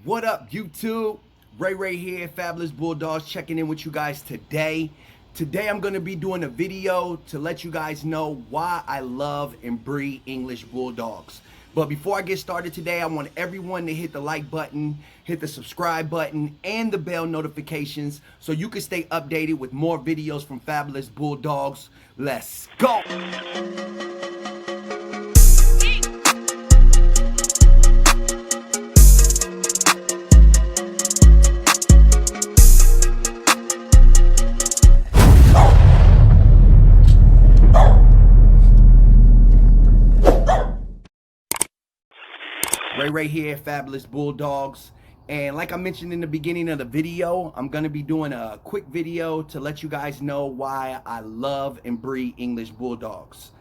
What up, YouTube? Ray here, Fabulous Bulldogs, checking in with you guys today. Today I'm going to be doing a video to let you guys know why I love and breed English Bulldogs. But before I get started today, I want everyone to hit the like button, hit the subscribe button, and the bell notifications so you can stay updated with more videos from Fabulous Bulldogs. Let's go! Ray here, Fabulous Bulldogs. And like I mentioned in the beginning of the video, I'm going to be doing a quick video to let you guys know why I love and breed English Bulldogs.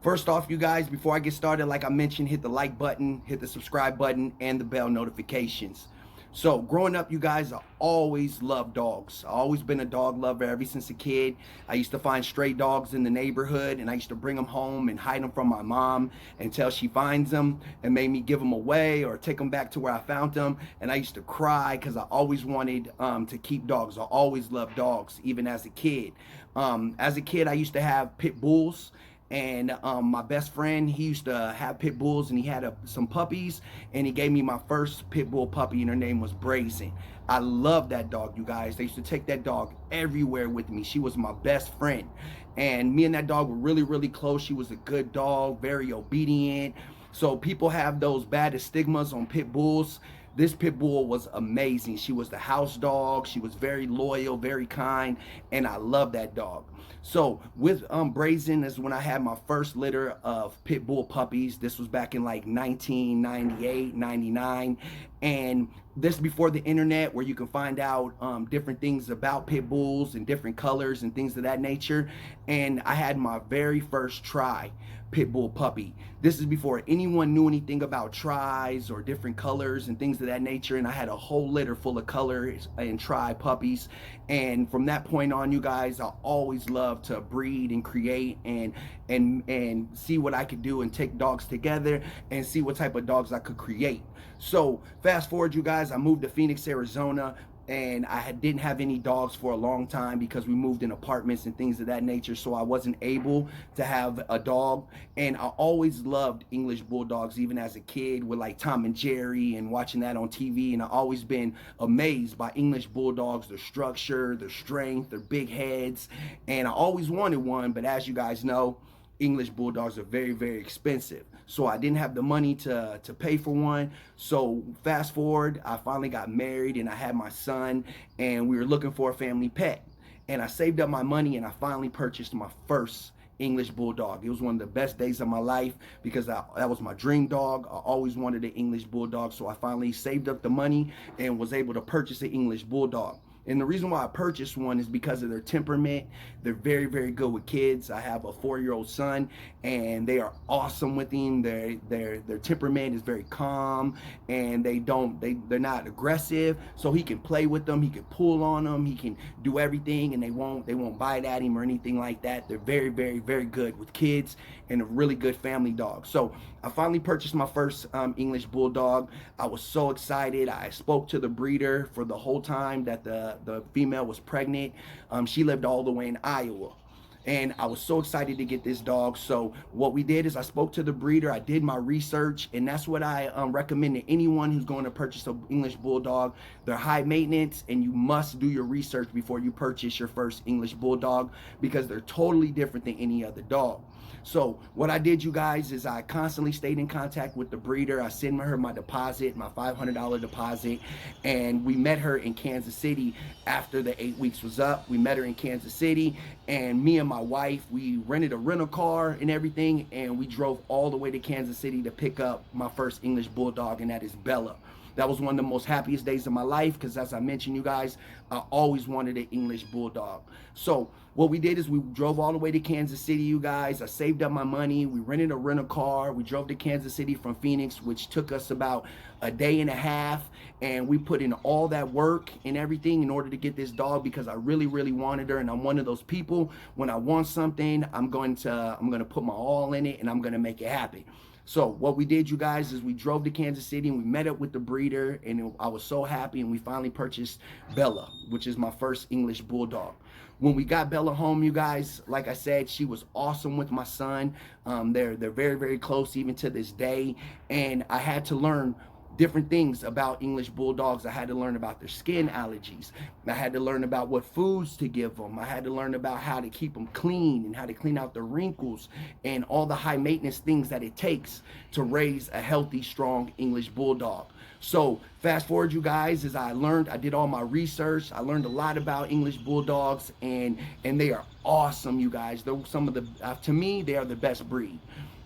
First off, you guys, before I get started, like I mentioned, hit the like button, hit the subscribe button, and the bell notifications. So growing up, you guys, I always loved dogs. I always been a dog lover ever since a kid. I used to find stray dogs in the neighborhood, and I used to bring them home and hide them from my mom until she finds them and made me give them away or take them back to where I found them. And I used to cry because I always wanted to keep dogs. I always loved dogs, even as a kid. As a kid, I used to have pit bulls. And my best friend, he used to have pit bulls, and he had some puppies, and he gave me my first pit bull puppy, and her name was Brazen. I love that dog, you guys. They used to take that dog everywhere with me. She was my best friend, and me and that dog were really, really close. She was a good dog, very obedient. So people have those bad stigmas on pit bulls. This pit bull was amazing. She was the house dog. She was very loyal, very kind, and I love that dog. So with Brazen is when I had my first litter of pit bull puppies. This was back in like 1998, 99, and this before the internet, where you can find out different things about pit bulls and different colors and things of that nature. And I had my very first try pit bull puppy. This is before anyone knew anything about tries or different colors and things of that nature, and I had a whole litter full of colors and try puppies. And from that point on, you guys, I always loved to breed and create and see what I could do and take dogs together and see what type of dogs I could create. So fast forward, you guys, I moved to Phoenix, Arizona, and I didn't have any dogs for a long time because we moved in apartments and things of that nature, so I wasn't able to have a dog. And I always loved English Bulldogs, even as a kid, with like Tom and Jerry and watching that on TV. And I've always been amazed by English Bulldogs, their structure, their strength, their big heads, and I always wanted one. But as you guys know, English Bulldogs are very, very expensive. So I didn't have the money to pay for one. So fast forward, I finally got married and I had my son, and we were looking for a family pet. And I saved up my money and I finally purchased my first English Bulldog. It was one of the best days of my life because that was my dream dog. I always wanted an English Bulldog. So I finally saved up the money and was able to purchase an English Bulldog. And the reason why I purchased one is because of their temperament. They're very, very good with kids. I have a 4-year-old son, and they are awesome with him. Their temperament is very calm, and they're not aggressive. So he can play with them. He can pull on them. He can do everything, and they won't bite at him or anything like that. They're very, very, very good with kids and a really good family dog. So I finally purchased my first English Bulldog. I was so excited. I spoke to the breeder for the whole time that the female was pregnant. She lived all the way in Iowa. And I was so excited to get this dog. So what we did is I spoke to the breeder. I did my research, and that's what I recommend to anyone who's going to purchase an English Bulldog. They're high maintenance, and you must do your research before you purchase your first English Bulldog because they're totally different than any other dog. So what I did, you guys, is I constantly stayed in contact with the breeder. I sent her my deposit, my $500 deposit, and we met her in Kansas City after the 8 weeks was up. We met her in Kansas City, and me and my wife, we rented a rental car and everything, and we drove all the way to Kansas City to pick up my first English Bulldog, and that is Bella. That was one of the most happiest days of my life because, as I mentioned, you guys, I always wanted an English Bulldog. So what we did is we drove all the way to Kansas City, you guys. I saved up my money. We rented a rental car. We drove to Kansas City from Phoenix, which took us about a day and a half. And we put in all that work and everything in order to get this dog because I really, really wanted her. And I'm one of those people, when I want something, I'm going to put my all in it and I'm going to make it happen. So what we did, you guys, is we drove to Kansas City and we met up with the breeder, and I was so happy, and we finally purchased Bella, which is my first English Bulldog. When we got Bella home, you guys, like I said, she was awesome with my son. They're very, very close even to this day, and I had to learn different things about English Bulldogs. I had to learn about their skin allergies. I had to learn about what foods to give them. I had to learn about how to keep them clean and how to clean out the wrinkles and all the high maintenance things that it takes to raise a healthy, strong English Bulldog. So fast forward, you guys, as I did all my research. I learned a lot about English Bulldogs, and they are awesome, you guys. They're some of the, to me, they are the best breed.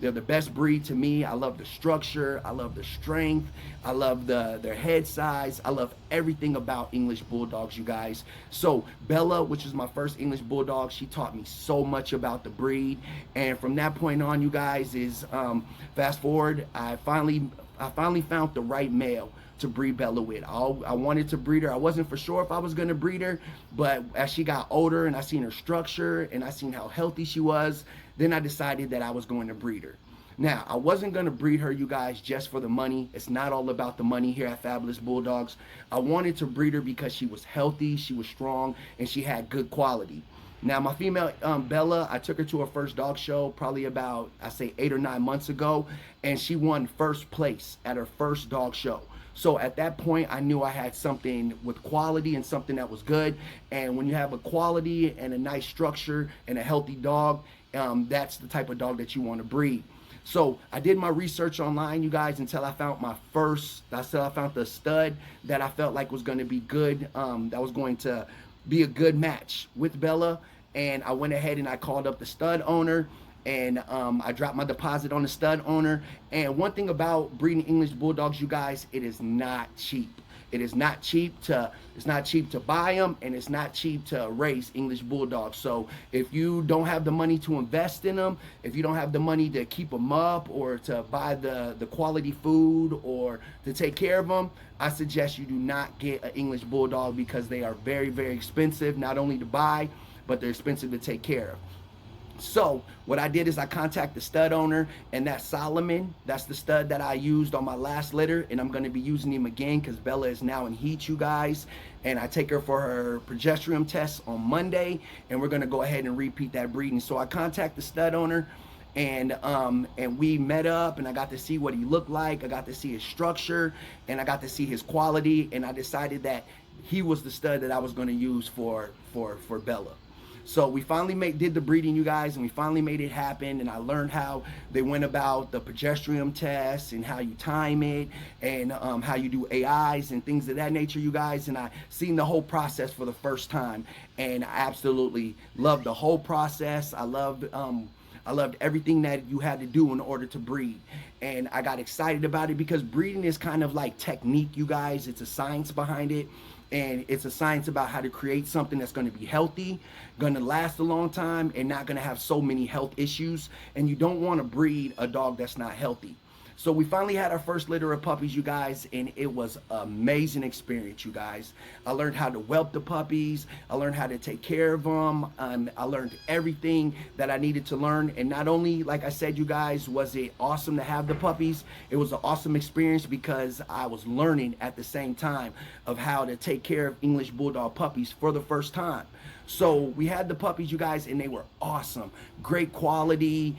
They're the best breed to me. I love the structure. I love the strength. I love their head size. I love everything about English Bulldogs, you guys. So Bella, which is my first English Bulldog, she taught me so much about the breed. And from that point on, you guys, is fast forward, I finally found the right male to breed Bella with. I wanted to breed her. I wasn't for sure if I was gonna breed her, but as she got older and I seen her structure and I seen how healthy she was, then I decided that I was going to breed her. Now, I wasn't gonna breed her, you guys, just for the money. It's not all about the money here at Fabulous Bulldogs. I wanted to breed her because she was healthy, she was strong, and she had good quality. Now, my female Bella, I took her to her first dog show probably about, I say, 8 or 9 months ago, and she won first place at her first dog show. So at that point, I knew I had something with quality and something that was good. And when you have a quality and a nice structure and a healthy dog, that's the type of dog that you want to breed. So I did my research online, you guys, until I found I found the stud that I felt like was going to be good, that was going to be a good match with Bella. And I went ahead and I called up the stud owner, and I dropped my deposit on the stud owner. And one thing about breeding English Bulldogs, you guys, it is not cheap. It is not cheap to buy them, and it's not cheap to raise English Bulldogs. So if you don't have the money to invest in them, if you don't have the money to keep them up or to buy the quality food or to take care of them, I suggest you do not get an English Bulldog, because they are very, very expensive, not only to buy, but they're expensive to take care of. So what I did is I contacted the stud owner, and that's Solomon. That's the stud that I used on my last litter, and I'm going to be using him again because Bella is now in heat, you guys. And I take her for her progesterone test on Monday, and we're going to go ahead and repeat that breeding. So I contacted the stud owner, and we met up, and I got to see what he looked like. I got to see his structure, and I got to see his quality, and I decided that he was the stud that I was going to use for Bella. So we finally did the breeding, you guys, and we finally made it happen. And I learned how they went about the progesterone test and how you time it, and how you do AIs and things of that nature, you guys. And I seen the whole process for the first time, and I absolutely loved the whole process. I loved everything that you had to do in order to breed. And I got excited about it because breeding is kind of like technique, you guys. It's a science behind it. And it's a science about how to create something that's going to be healthy, going to last a long time, and not going to have so many health issues. And you don't want to breed a dog that's not healthy. So we finally had our first litter of puppies, you guys, and it was an amazing experience, you guys. I learned how to whelp the puppies. I learned how to take care of them. I learned everything that I needed to learn. And not only, like I said, you guys, was it awesome to have the puppies, it was an awesome experience because I was learning at the same time of how to take care of English Bulldog puppies for the first time. So we had the puppies, you guys, and they were awesome. Great quality,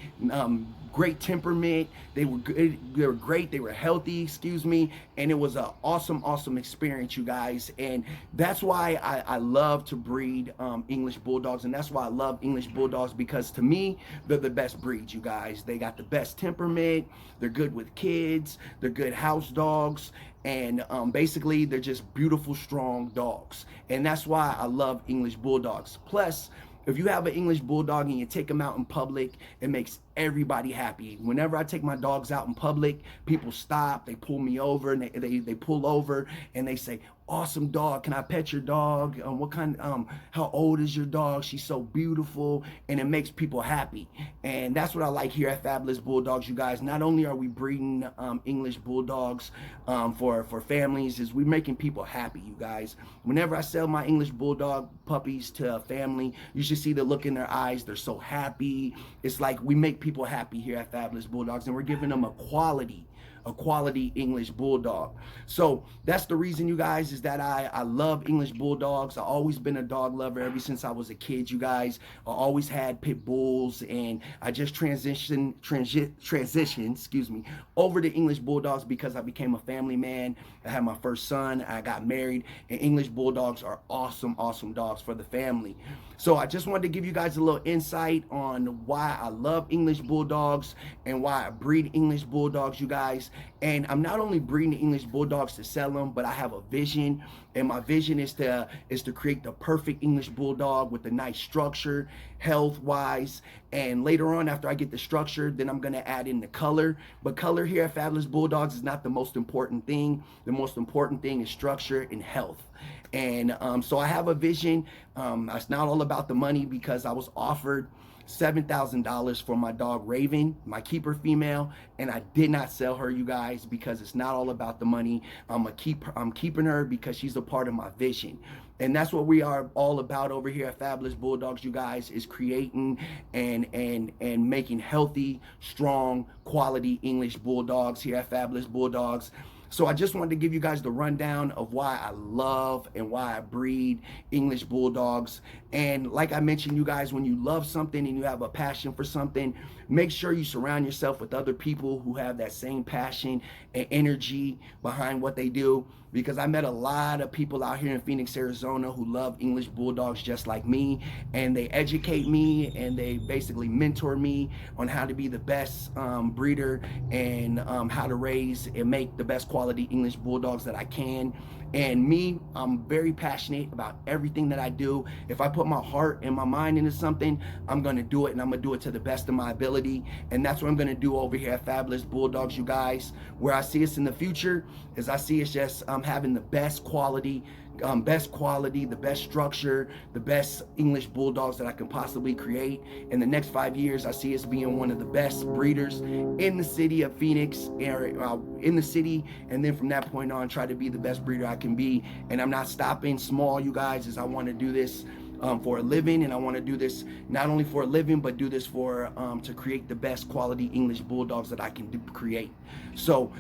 great temperament. They were good, they were great, they were healthy, excuse me, and it was an awesome experience, you guys. And that's why I love to breed English Bulldogs, and that's why I love English Bulldogs, because to me, they're the best breeds, you guys. They got the best temperament, they're good with kids, they're good house dogs, and basically they're just beautiful, strong dogs. And that's why I love English Bulldogs. Plus, if you have an English Bulldog and you take them out in public, it makes everybody happy. Whenever I take my dogs out in public, people stop, they pull me over, and they pull over and they say, "Awesome dog, can I pet your dog? What kind, how old is your dog? She's so beautiful." And it makes people happy. And that's what I like here at Fabulous Bulldogs, you guys. Not only are we breeding English Bulldogs for families, is we're making people happy, you guys. Whenever I sell my English Bulldog puppies to a family, you should see the look in their eyes. They're so happy. It's like we make people people happy here at Fabulous Bulldogs, and we're giving them a quality English Bulldog. So that's the reason, you guys, is that I love English Bulldogs. I've always been a dog lover ever since I was a kid, you guys. I always had pit bulls, and I just transitioned, excuse me, over to English Bulldogs because I became a family man. I had my first son, I got married, and English Bulldogs are awesome dogs for the family. So I just wanted to give you guys a little insight on why I love English Bulldogs and why I breed English Bulldogs, you guys. And I'm not only breeding English Bulldogs to sell them, but I have a vision, and my vision is to create the perfect English Bulldog with a nice structure, health-wise. And later on, after I get the structure, then I'm gonna add in the color. But color here at Fabulous Bulldogs is not the most important thing. The most important thing is structure and health. And so I have a vision. It's not all about the money, because I was offered $7,000 for my dog Raven, my keeper female, and I did not sell her, you guys, because it's not all about the money. I'm keeping her because she's a part of my vision. And that's what we are all about over here at Fabulous Bulldogs, you guys, is creating and making healthy, strong, quality English Bulldogs here at Fabulous Bulldogs. So I just wanted to give you guys the rundown of why I love and why I breed English Bulldogs. And like I mentioned, you guys, when you love something and you have a passion for something, make sure you surround yourself with other people who have that same passion and energy behind what they do. Because I met a lot of people out here in Phoenix, Arizona who love English Bulldogs just like me, and they educate me and they basically mentor me on how to be the best breeder and how to raise and make the best quality English Bulldogs that I can. And me, I'm very passionate about everything that I do. If I put my heart and my mind into something, I'm gonna do it, and I'm gonna do it to the best of my ability. And that's what I'm gonna do over here at Fabulous Bulldogs, you guys. Where I see us in the future is I see us just having the best quality, the best structure, the best English Bulldogs that I can possibly create. In the next 5 years, I see us being one of the best breeders in the city of Phoenix, in the city, and then from that point on, try to be the best breeder I can be. And I'm not stopping small, you guys, as I want to do this for a living, and I want to do this not only for a living, but do this for to create the best quality English Bulldogs that I can create. So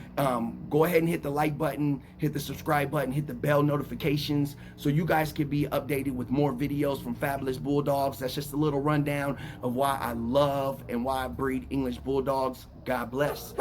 go ahead and hit the like button, hit the subscribe button, hit the bell notifications, so you guys can be updated with more videos from Fabulous Bulldogs. That's just a little rundown of why I love and why I breed English Bulldogs. God bless.